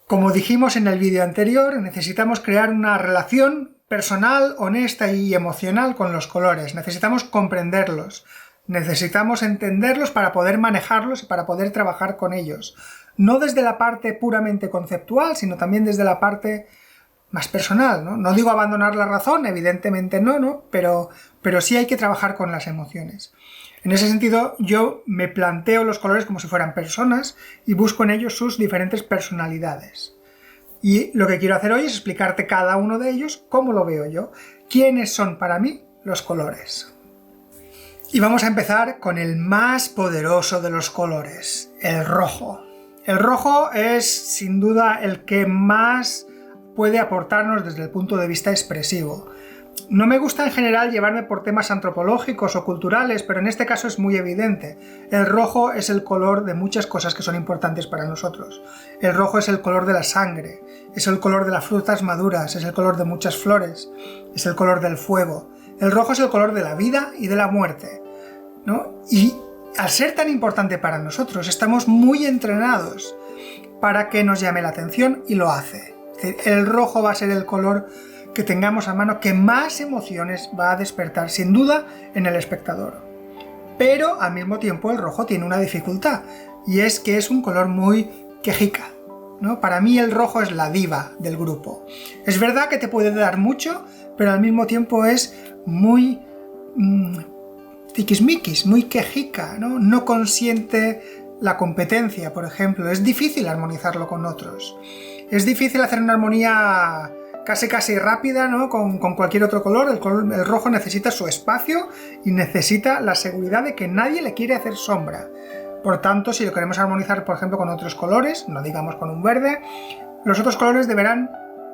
Como dijimos en el vídeo anterior, necesitamos crear una relación personal, honesta y emocional con los colores. Necesitamos comprenderlos, necesitamos entenderlos para poder manejarlos y para poder trabajar con ellos. No desde la parte puramente conceptual, sino también desde la parte más personal, ¿no? No digo abandonar la razón, evidentemente no, pero sí hay que trabajar con las emociones. En ese sentido, yo me planteo los colores como si fueran personas y busco en ellos sus diferentes personalidades. Y lo que quiero hacer hoy es explicarte cada uno de ellos, cómo lo veo yo, quiénes son para mí los colores. Y vamos a empezar con el más poderoso de los colores, el rojo. El rojo es, sin duda, el que más puede aportarnos desde el punto de vista expresivo. No me gusta en general llevarme por temas antropológicos o culturales, pero en este caso es muy evidente. El rojo es el color de muchas cosas que son importantes para nosotros. El rojo es el color de la sangre, es el color de las frutas maduras, es el color de muchas flores, es el color del fuego. El rojo es el color de la vida y de la muerte, ¿no? Y al ser tan importante para nosotros, estamos muy entrenados para que nos llame la atención y lo hace. Es decir, el rojo va a ser el color que tengamos a mano que más emociones va a despertar, sin duda, en el espectador. Pero al mismo tiempo el rojo tiene una dificultad, y es que es un color muy quejica, ¿no? Para mí el rojo es la diva del grupo. Es verdad que te puede dar mucho, pero al mismo tiempo es muy tiquismiquis, muy quejica, ¿no? No consiente la competencia, por ejemplo. Es difícil armonizarlo con otros. Es difícil hacer una armonía casi rápida, ¿no? Con cualquier otro color. El rojo necesita su espacio y necesita la seguridad de que nadie le quiere hacer sombra. Por tanto, si lo queremos armonizar, por ejemplo, con otros colores, no digamos con un verde, los otros colores deberán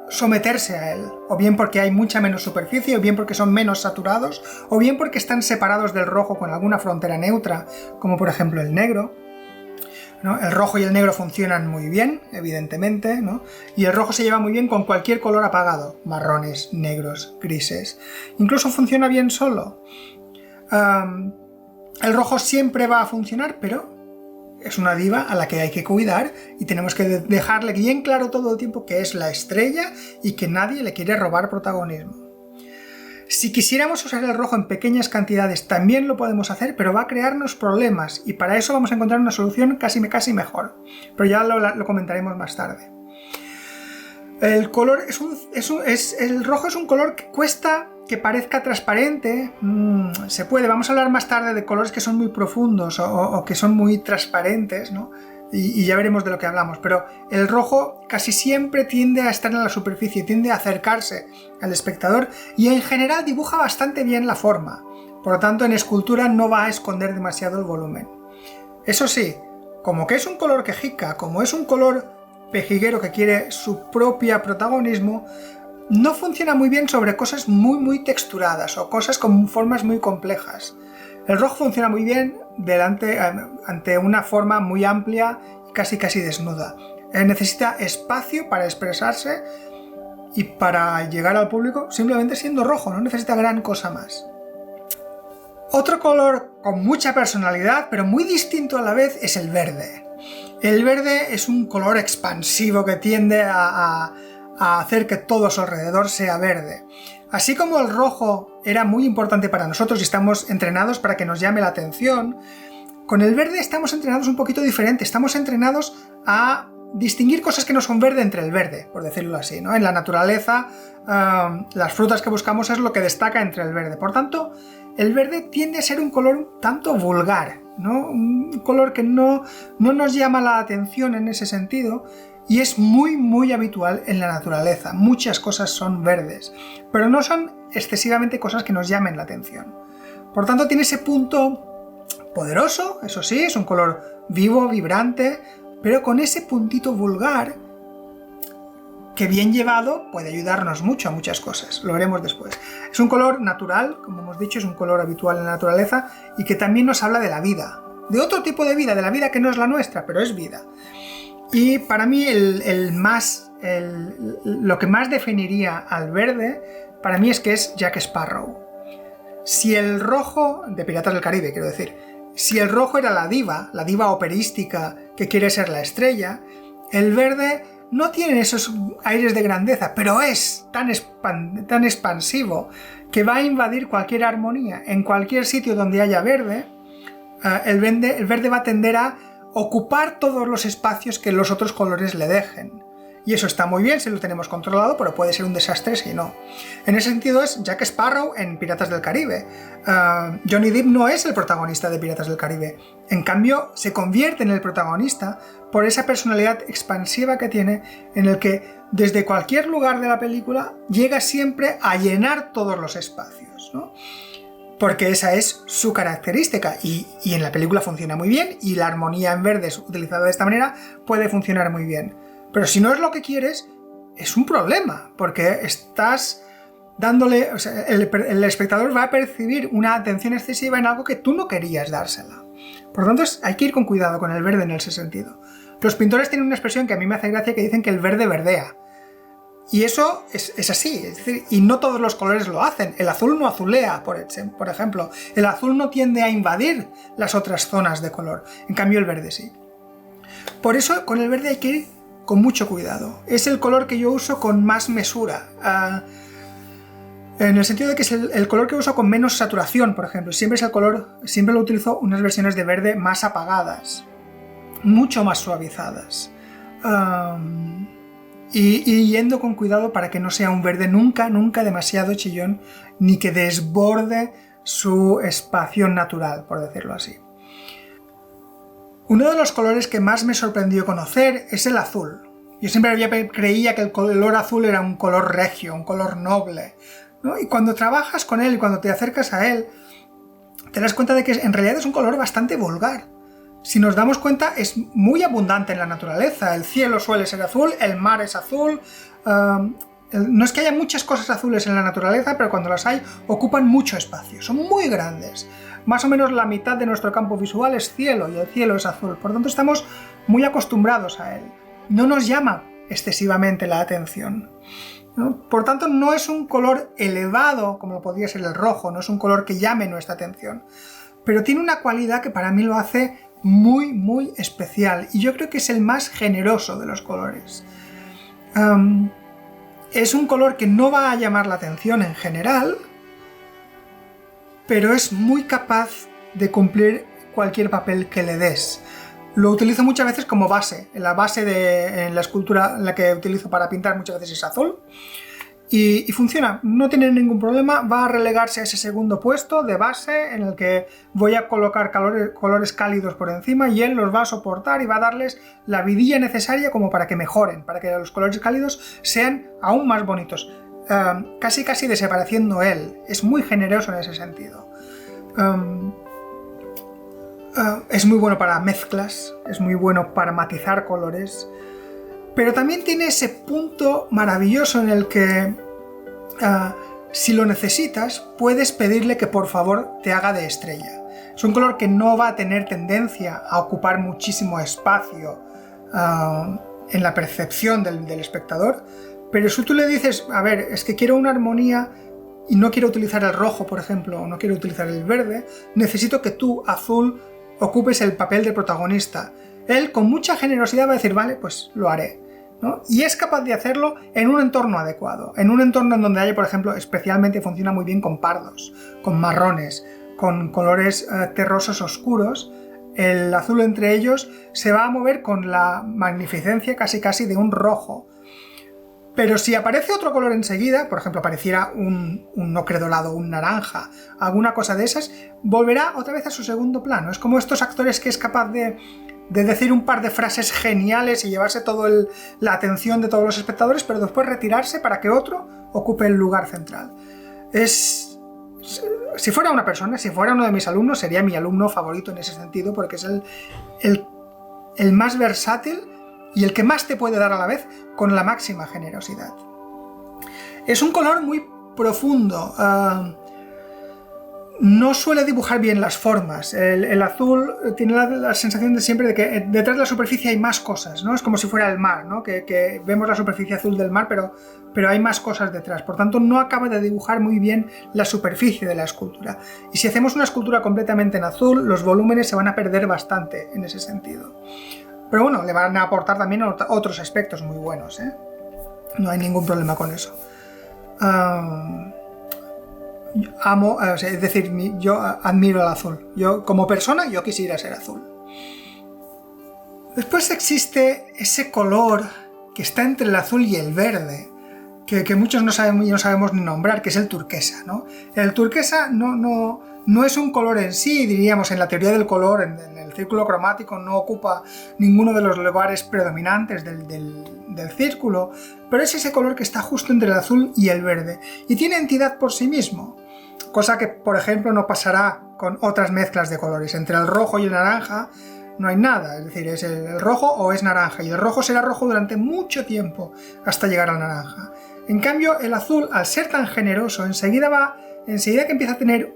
someterse a él, o bien porque hay mucha menos superficie, o bien porque son menos saturados, o bien porque están separados del rojo con alguna frontera neutra, como por ejemplo el negro, ¿no? El rojo y el negro funcionan muy bien, evidentemente, ¿no? Y el rojo se lleva muy bien con cualquier color apagado, marrones, negros, grises. Incluso funciona bien solo. El rojo siempre va a funcionar, pero es una diva a la que hay que cuidar y tenemos que dejarle bien claro todo el tiempo que es la estrella y que nadie le quiere robar protagonismo. Si quisiéramos usar el rojo en pequeñas cantidades también lo podemos hacer, pero va a crearnos problemas y para eso vamos a encontrar una solución casi mejor, pero ya lo comentaremos más tarde. El color el rojo es un color que cuesta que parezca transparente, se puede, vamos a hablar más tarde de colores que son muy profundos o que son muy transparentes, ¿no? Y ya veremos de lo que hablamos, pero el rojo casi siempre tiende a estar en la superficie, tiende a acercarse al espectador y en general dibuja bastante bien la forma, por lo tanto en escultura no va a esconder demasiado el volumen. Eso sí, como que es un color quejica, como es un color pejiguero que quiere su propio protagonismo, no funciona muy bien sobre cosas muy texturadas o cosas con formas muy complejas. El rojo funciona muy bien ante una forma muy amplia y casi desnuda. Necesita espacio para expresarse y para llegar al público simplemente siendo rojo, no necesita gran cosa más. Otro color con mucha personalidad, pero muy distinto a la vez, es el verde. El verde es un color expansivo que tiende a hacer que todo a su alrededor sea verde. Así como el rojo era muy importante para nosotros y estamos entrenados para que nos llame la atención, con el verde estamos entrenados un poquito diferente, estamos entrenados a distinguir cosas que no son verde entre el verde, por decirlo así, ¿no? En la naturaleza, las frutas que buscamos es lo que destaca entre el verde. Por tanto, el verde tiende a ser un color un tanto vulgar, ¿no? Un color que no nos llama la atención en ese sentido. Y es muy habitual en la naturaleza. Muchas cosas son verdes, pero no son excesivamente cosas que nos llamen la atención. Por tanto, tiene ese punto poderoso, eso sí, es un color vivo, vibrante, pero con ese puntito vulgar que bien llevado puede ayudarnos mucho a muchas cosas. Lo veremos después. Es un color natural, como hemos dicho, es un color habitual en la naturaleza y que también nos habla de la vida, de otro tipo de vida que no es la nuestra, pero es vida. Y para mí lo que más definiría al verde, para mí es que es Jack Sparrow. Si el rojo, de Piratas del Caribe quiero decir, si el rojo era la diva operística que quiere ser la estrella, el verde no tiene esos aires de grandeza, pero es tan expansivo que va a invadir cualquier armonía. En cualquier sitio donde haya verde, el verde va a tender a ocupar todos los espacios que los otros colores le dejen. Y eso está muy bien si lo tenemos controlado, pero puede ser un desastre si no. En ese sentido es Jack Sparrow en Piratas del Caribe. Johnny Depp no es el protagonista de Piratas del Caribe. En cambio, se convierte en el protagonista por esa personalidad expansiva que tiene, en el que desde cualquier lugar de la película llega siempre a llenar todos los espacios, ¿no? Porque esa es su característica y en la película funciona muy bien, y la armonía en verdes utilizada de esta manera puede funcionar muy bien. Pero si no es lo que quieres, es un problema, porque estás dándole... O sea, el espectador va a percibir una atención excesiva en algo que tú no querías dársela. Por lo tanto, hay que ir con cuidado con el verde en ese sentido. Los pintores tienen una expresión que a mí me hace gracia, que dicen que el verde verdea. Y eso es así, es decir, y no todos los colores lo hacen. El azul no azulea, por ejemplo. El azul no tiende a invadir las otras zonas de color. En cambio, el verde sí. Por eso, con el verde hay que ir con mucho cuidado. Es el color que yo uso con más mesura. En el sentido de que es el color que uso con menos saturación, por ejemplo. Siempre lo utilizo unas versiones de verde más apagadas, mucho más suavizadas. Y yendo con cuidado para que no sea un verde nunca demasiado chillón, ni que desborde su espacio natural, por decirlo así. Uno de los colores que más me sorprendió conocer es el azul. Yo siempre creía que el color azul era un color regio, un color noble, ¿no? Y cuando trabajas con él y cuando te acercas a él, te das cuenta de que en realidad es un color bastante vulgar. Si nos damos cuenta, es muy abundante en la naturaleza. El cielo suele ser azul, el mar es azul. No es que haya muchas cosas azules en la naturaleza, pero cuando las hay, ocupan mucho espacio, son muy grandes. Más o menos la mitad de nuestro campo visual es cielo, y el cielo es azul. Por lo tanto, estamos muy acostumbrados a él. No nos llama excesivamente la atención, ¿no? Por tanto, no es un color elevado, como podría ser el rojo, no es un color que llame nuestra atención. Pero tiene una cualidad que para mí lo hace muy especial, y yo creo que es el más generoso de los colores. Es un color que no va a llamar la atención en general, pero es muy capaz de cumplir cualquier papel que le des. Lo utilizo muchas veces como base. En la escultura en la que utilizo para pintar muchas veces es azul. Y funciona, no tiene ningún problema, va a relegarse a ese segundo puesto de base en el que voy a colocar colores cálidos por encima, y él los va a soportar y va a darles la vidilla necesaria como para que mejoren, para que los colores cálidos sean aún más bonitos. Casi desapareciendo él. Es muy generoso en ese sentido. Es muy bueno para mezclas, es muy bueno para matizar colores, pero también tiene ese punto maravilloso en el que si lo necesitas, puedes pedirle que por favor te haga de estrella. Es un color que no va a tener tendencia a ocupar muchísimo espacio en la percepción del espectador, pero si tú le dices, a ver, es que quiero una armonía y no quiero utilizar el rojo, por ejemplo, o no quiero utilizar el verde, necesito que tú, azul, ocupes el papel de protagonista. Él, con mucha generosidad, va a decir, vale, pues lo haré, ¿no? Y es capaz de hacerlo en un entorno adecuado, en un entorno en donde haya, por ejemplo, especialmente funciona muy bien con pardos, con marrones, con colores terrosos oscuros. El azul entre ellos se va a mover con la magnificencia casi de un rojo. Pero si aparece otro color enseguida, por ejemplo, apareciera un ocre dorado, un naranja, alguna cosa de esas, volverá otra vez a su segundo plano. Es como estos actores que es capaz de decir un par de frases geniales y llevarse toda la atención de todos los espectadores, pero después retirarse para que otro ocupe el lugar central. Si fuera una persona, si fuera uno de mis alumnos, sería mi alumno favorito en ese sentido, porque es el más versátil y el que más te puede dar a la vez con la máxima generosidad. Es un color muy profundo, no suele dibujar bien las formas. El azul tiene la sensación de siempre de que detrás de la superficie hay más cosas, ¿no? Es como si fuera el mar, ¿no? Que vemos la superficie azul del mar, pero hay más cosas detrás. Por tanto, no acaba de dibujar muy bien la superficie de la escultura. Y si hacemos una escultura completamente en azul, los volúmenes se van a perder bastante en ese sentido. Pero bueno, le van a aportar también otros aspectos muy buenos, ¿eh? No hay ningún problema con eso. Es decir, yo admiro el azul. Yo, como persona, yo quisiera ser azul. Después existe ese color que está entre el azul y el verde, que muchos no sabemos ni nombrar, que es el turquesa, ¿no? El turquesa no es un color en sí, diríamos, en la teoría del color, en el círculo cromático no ocupa ninguno de los lugares predominantes del círculo, pero es ese color que está justo entre el azul y el verde, y tiene entidad por sí mismo, cosa que, por ejemplo, no pasará con otras mezclas de colores. Entre el rojo y el naranja no hay nada, es decir, es el rojo o es naranja, y el rojo será rojo durante mucho tiempo hasta llegar al naranja. En cambio, el azul, al ser tan generoso, enseguida que empieza a tener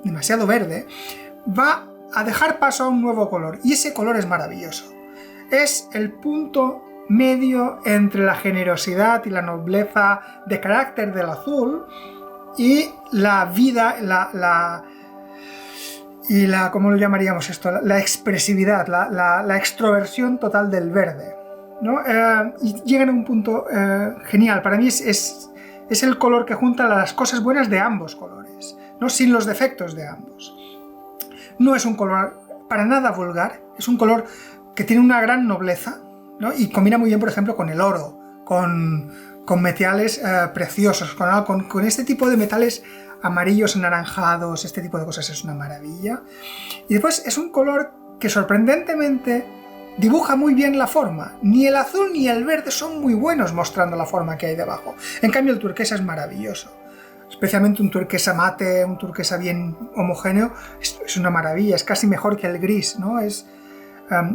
demasiado verde, va a dejar paso a un nuevo color, y ese color es maravilloso. Es el punto medio entre la generosidad y la nobleza de carácter del azul y la vida, ¿cómo lo llamaríamos esto? La expresividad, la extroversión total del verde, ¿no? Y llegan a un punto genial. Para mí es el color que junta las cosas buenas de ambos colores, ¿no? Sin los defectos de ambos. No es un color para nada vulgar, es un color que tiene una gran nobleza, ¿no? Y combina muy bien, por ejemplo, con el oro, con metales preciosos, con este tipo de metales amarillos, anaranjados, este tipo de cosas. Es una maravilla. Y después es un color que sorprendentemente dibuja muy bien la forma. Ni el azul ni el verde son muy buenos mostrando la forma que hay debajo. En cambio, el turquesa es maravilloso. Especialmente un turquesa mate, un turquesa bien homogéneo, es una maravilla, es casi mejor que el gris, ¿no?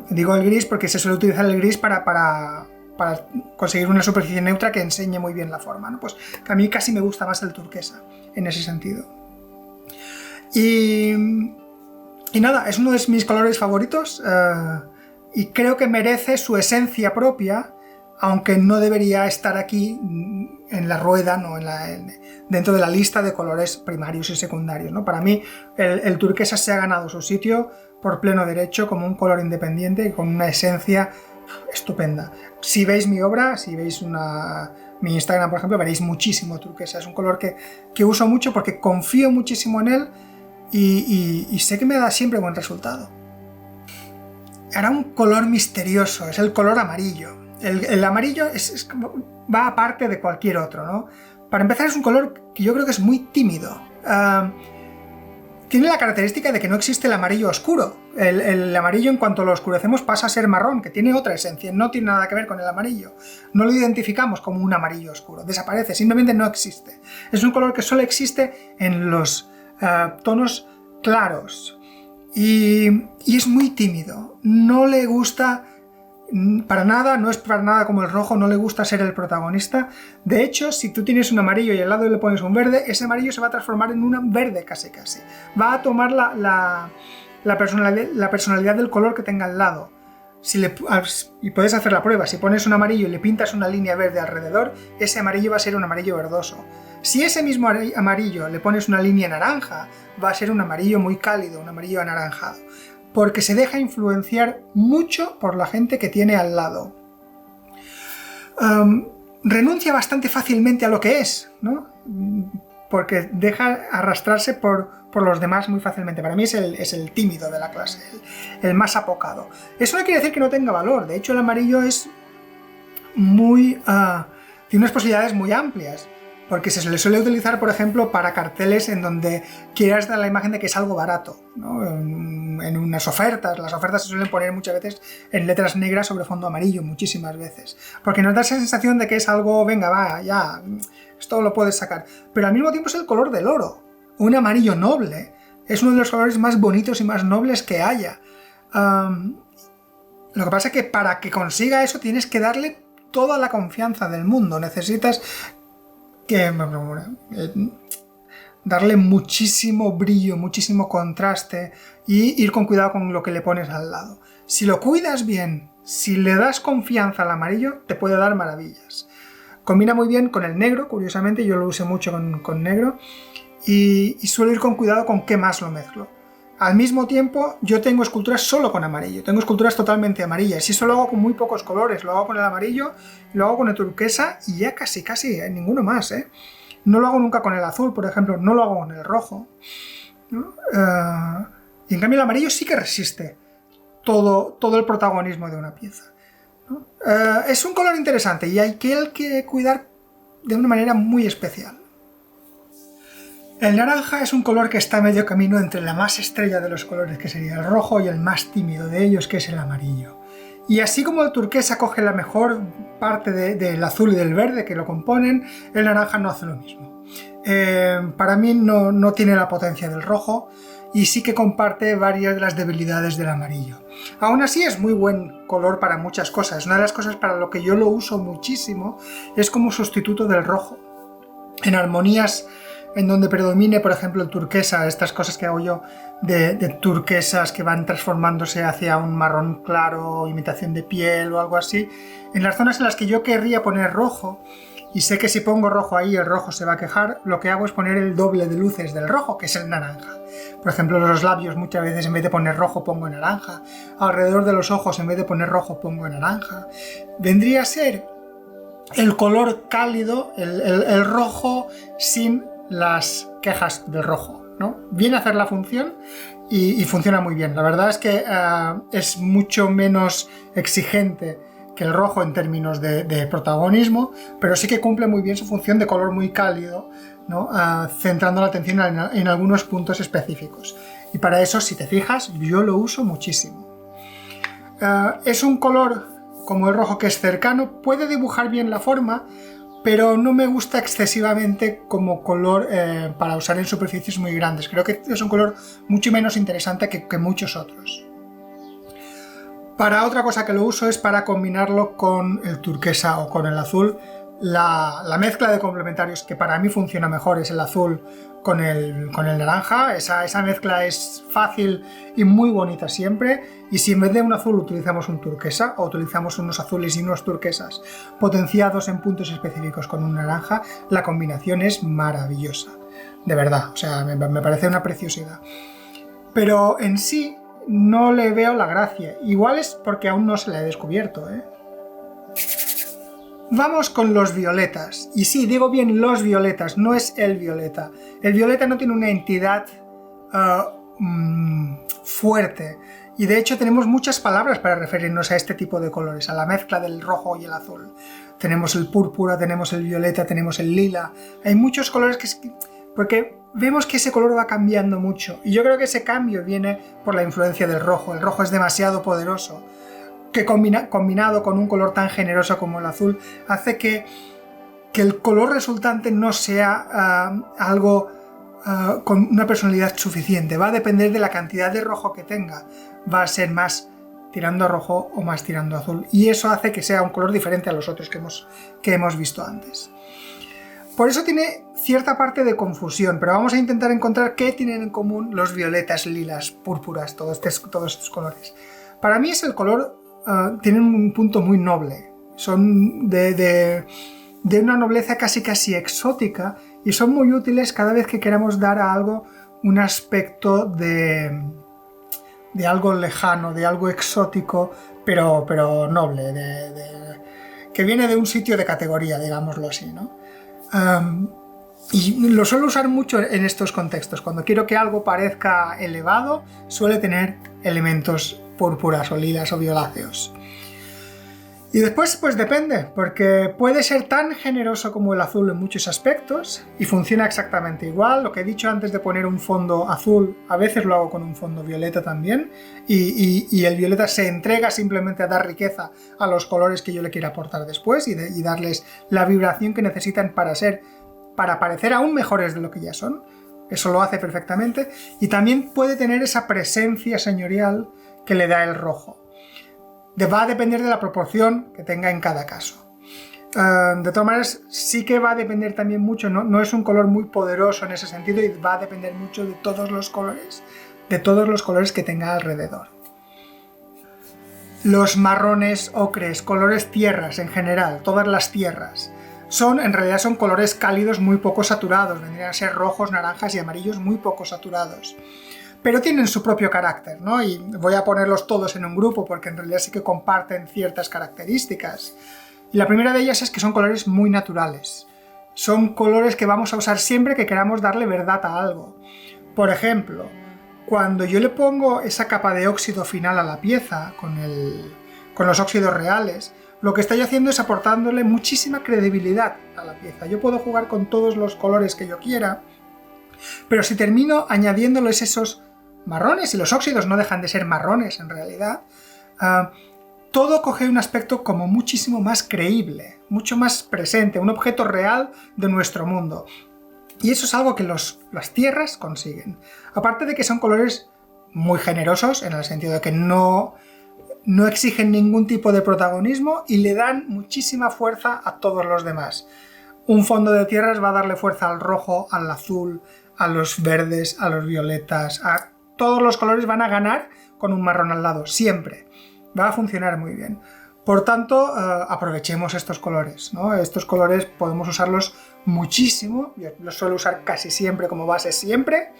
Digo el gris porque se suele utilizar el gris para conseguir una superficie neutra que enseñe muy bien la forma, ¿no? Pues a mí casi me gusta más el turquesa en ese sentido. Y nada, es uno de mis colores favoritos y creo que merece su esencia propia, aunque no debería estar aquí en la rueda, ¿no? Dentro de la lista de colores primarios y secundarios, ¿no? Para mí el turquesa se ha ganado su sitio por pleno derecho como un color independiente y con una esencia estupenda. Si veis mi obra, si veis mi Instagram, por ejemplo, veréis muchísimo turquesa. Es un color que uso mucho porque confío muchísimo en él y sé que me da siempre buen resultado. Ahora un color misterioso, es el color amarillo. El amarillo va aparte de cualquier otro, ¿no? Para empezar, es un color que yo creo que es muy tímido. Tiene la característica de que no existe el amarillo oscuro. El amarillo, en cuanto lo oscurecemos, pasa a ser marrón, que tiene otra esencia, no tiene nada que ver con el amarillo. No lo identificamos como un amarillo oscuro, desaparece, simplemente no existe. Es un color que solo existe en los tonos claros y es muy tímido. No le gusta para nada, no es para nada como el rojo, no le gusta ser el protagonista. De hecho, si tú tienes un amarillo y al lado le pones un verde, ese amarillo se va a transformar en un verde casi. Va a tomar la personalidad del color que tenga al lado. Y puedes hacer la prueba, si pones un amarillo y le pintas una línea verde alrededor, ese amarillo va a ser un amarillo verdoso. Si ese mismo amarillo le pones una línea naranja, va a ser un amarillo muy cálido, un amarillo anaranjado, porque se deja influenciar mucho por la gente que tiene al lado. Renuncia bastante fácilmente a lo que es, ¿no? Porque deja arrastrarse por los demás muy fácilmente. Para mí es el tímido de la clase, el más apocado. Eso no quiere decir que no tenga valor. De hecho, el amarillo es tiene unas posibilidades muy amplias, porque se le suele utilizar, por ejemplo, para carteles en donde quieras dar la imagen de que es algo barato, ¿no? En unas ofertas, las ofertas se suelen poner muchas veces en letras negras sobre fondo amarillo, muchísimas veces, porque nos da esa sensación de que es algo, venga, va, ya, esto lo puedes sacar, pero al mismo tiempo es el color del oro, un amarillo noble, es uno de los colores más bonitos y más nobles que haya. Lo que pasa es que para que consiga eso tienes que darle toda la confianza del mundo, necesitas darle muchísimo brillo, muchísimo contraste y ir con cuidado con lo que le pones al lado. Si lo cuidas bien, si le das confianza al amarillo, te puede dar maravillas. Combina muy bien con el negro, curiosamente, yo lo uso mucho con negro y suelo ir con cuidado con qué más lo mezclo. Al mismo tiempo, yo tengo esculturas solo con amarillo, tengo esculturas totalmente amarillas, y eso lo hago con muy pocos colores, lo hago con el amarillo, lo hago con el turquesa y ya casi ninguno más, ¿eh? No lo hago nunca con el azul, por ejemplo, no lo hago con el rojo, ¿no? Y en cambio el amarillo sí que resiste todo el protagonismo de una pieza, ¿no? Es un color interesante y hay que cuidar de una manera muy especial. El naranja es un color que está a medio camino entre la más estrella de los colores, que sería el rojo, y el más tímido de ellos, que es el amarillo. Y así como el turquesa coge la mejor parte del azul y del verde que lo componen, el naranja no hace lo mismo. Para mí no tiene la potencia del rojo y sí que comparte varias de las debilidades del amarillo. Aún así es muy buen color para muchas cosas. Una de las cosas para lo que yo lo uso muchísimo es como sustituto del rojo. En armonías en donde predomine, por ejemplo, el turquesa, estas cosas que hago yo de turquesas que van transformándose hacia un marrón claro, imitación de piel o algo así, en las zonas en las que yo querría poner rojo, y sé que si pongo rojo ahí el rojo se va a quejar, lo que hago es poner el doble de luces del rojo, que es el naranja. Por ejemplo, los labios muchas veces en vez de poner rojo pongo naranja, alrededor de los ojos en vez de poner rojo pongo naranja. Vendría a ser el color cálido, el rojo sin las quejas del rojo, ¿no? Viene a hacer la función y funciona muy bien. La verdad es que es mucho menos exigente que el rojo en términos de protagonismo, pero sí que cumple muy bien su función de color muy cálido, ¿no? Centrando la atención en algunos puntos específicos. Y para eso, si te fijas, yo lo uso muchísimo. Es un color como el rojo que es cercano, puede dibujar bien la forma, pero no me gusta excesivamente como color para usar en superficies muy grandes. Creo que es un color mucho menos interesante que muchos otros. Para otra cosa que lo uso es para combinarlo con el turquesa o con el azul. La mezcla de complementarios que para mí funciona mejor es el azul con el naranja. Esa mezcla es fácil y muy bonita siempre, y si en vez de un azul utilizamos un turquesa o utilizamos unos azules y unos turquesas potenciados en puntos específicos con un naranja, la combinación es maravillosa, de verdad, o sea, me parece una preciosidad. Pero en sí no le veo la gracia, igual es porque aún no se la he descubierto, ¿eh? Vamos con los violetas, y sí, digo bien los violetas, no es el violeta. El violeta no tiene una entidad fuerte, y de hecho tenemos muchas palabras para referirnos a este tipo de colores, a la mezcla del rojo y el azul. Tenemos el púrpura, tenemos el violeta, tenemos el lila, hay muchos colores porque vemos que ese color va cambiando mucho, y yo creo que ese cambio viene por la influencia del rojo. El rojo es demasiado poderoso, que combinado con un color tan generoso como el azul, hace que el color resultante no sea algo con una personalidad suficiente. Va a depender de la cantidad de rojo que tenga. Va a ser más tirando a rojo o más tirando a azul. Y eso hace que sea un color diferente a los otros que hemos visto antes. Por eso tiene cierta parte de confusión, pero vamos a intentar encontrar qué tienen en común los violetas, lilas, púrpuras, todos estos colores. Para mí es el color... tienen un punto muy noble, son de una nobleza casi exótica, y son muy útiles cada vez que queramos dar a algo un aspecto de algo lejano, de algo exótico, pero noble, que viene de un sitio de categoría, digámoslo así, ¿no? Y lo suelo usar mucho en estos contextos. Cuando quiero que algo parezca elevado, suele tener elementos púrpuras o lilas o violáceos. Y después pues depende, porque puede ser tan generoso como el azul en muchos aspectos y funciona exactamente igual. Lo que he dicho antes de poner un fondo azul, a veces lo hago con un fondo violeta también, y el violeta se entrega simplemente a dar riqueza a los colores que yo le quiera aportar después y darles la vibración que necesitan para parecer aún mejores de lo que ya son. Eso lo hace perfectamente, y también puede tener esa presencia señorial que le da el rojo. Va a depender de la proporción que tenga en cada caso. De todas maneras, sí que va a depender también mucho, no es un color muy poderoso en ese sentido, y va a depender mucho de todos los colores que tenga alrededor. Los marrones, ocres, colores tierras en general, todas las tierras, en realidad son colores cálidos muy poco saturados, vendrían a ser rojos, naranjas y amarillos muy poco saturados. pero tienen su propio carácter, ¿no? Y voy a ponerlos todos en un grupo porque en realidad sí que comparten ciertas características. Y la primera de ellas es que son colores muy naturales. Son colores que vamos a usar siempre que queramos darle verdad a algo. Por ejemplo, cuando yo le pongo esa capa de óxido final a la pieza con los óxidos reales, lo que estoy haciendo es aportándole muchísima credibilidad a la pieza. Yo puedo jugar con todos los colores que yo quiera, pero si termino añadiéndoles esos marrones, y los óxidos no dejan de ser marrones en realidad, todo coge un aspecto como muchísimo más creíble, mucho más presente, un objeto real de nuestro mundo. Y eso es algo que las tierras consiguen. Aparte de que son colores muy generosos, en el sentido de que no exigen ningún tipo de protagonismo y le dan muchísima fuerza a todos los demás. Un fondo de tierras va a darle fuerza al rojo, al azul, a los verdes, a los violetas, a todos los colores van a ganar con un marrón al lado, siempre. Va a funcionar muy bien. Por tanto, aprovechemos estos colores, ¿no? Estos colores podemos usarlos muchísimo, yo los suelo usar casi siempre como base siempre,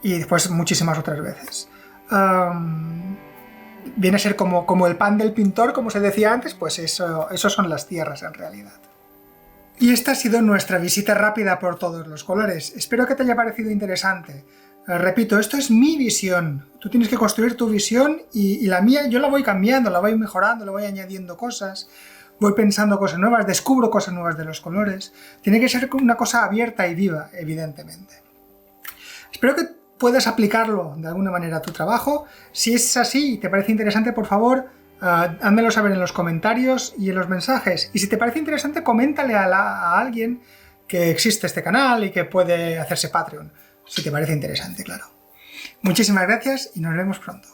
y después muchísimas otras veces. Viene a ser como el pan del pintor, como se decía antes, pues eso son las tierras en realidad. Y esta ha sido nuestra visita rápida por todos los colores. Espero que te haya parecido interesante. Repito, esto es mi visión. Tú tienes que construir tu visión y la mía yo la voy cambiando, la voy mejorando, le voy añadiendo cosas, voy pensando cosas nuevas, descubro cosas nuevas de los colores. Tiene que ser una cosa abierta y viva, evidentemente. Espero que puedas aplicarlo de alguna manera a tu trabajo. Si es así y te parece interesante, por favor, házmelo saber en los comentarios y en los mensajes. Y si te parece interesante, coméntale a alguien que existe este canal y que puede hacerse Patreon. Si te parece interesante, claro. Muchísimas gracias y nos vemos pronto.